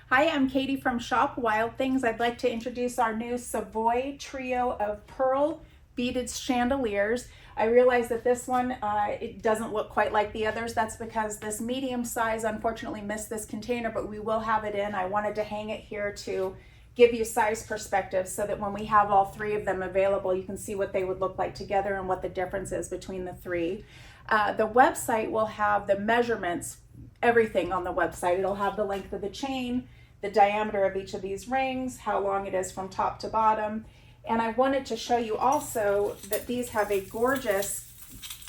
Hi, I'm Katie from ShopWildThings. I'd like to introduce our new Savoy trio of pearl beaded chandeliers. I realize that this one, it doesn't look quite like the others. That's because this medium size unfortunately missed this container, but we will have it in. I wanted to hang it here to give you size perspective so that when we have all three of them available, you can see what they would look like together and what the difference is between the three. The website will have the measurements, everything on the website. It'll have the length of the chain, the diameter of each of these rings, how long it is from top to bottom. And I wanted to show you also that these have a gorgeous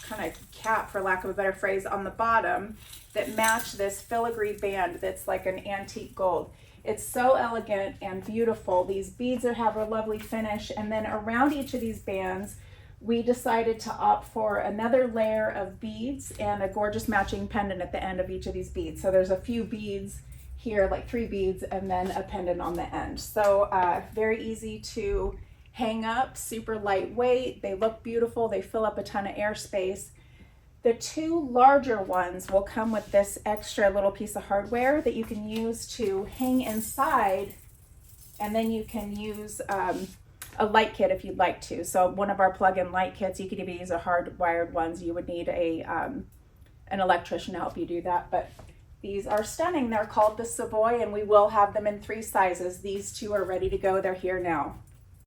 kind of cap, for lack of a better phrase, on the bottom that match this filigree band that's like an antique gold. It's so elegant and beautiful. These beads have a lovely finish, and then around each of these bands we decided to opt for another layer of beads and a gorgeous matching pendant at the end of each of these beads. So there's a few beads here, like 3 beads, and then a pendant on the end. So very easy to hang up, super lightweight. They look beautiful. They fill up a ton of airspace. The 2 larger ones will come with this extra little piece of hardware that you can use to hang inside, and then you can use a light kit if you'd like to. So one of our plug-in light kits, you could even use a hardwired ones. You would need an electrician to help you do that, but these are stunning. They're called the Savoy, and we will have them in 3 sizes. These 2 are ready to go. They're here now.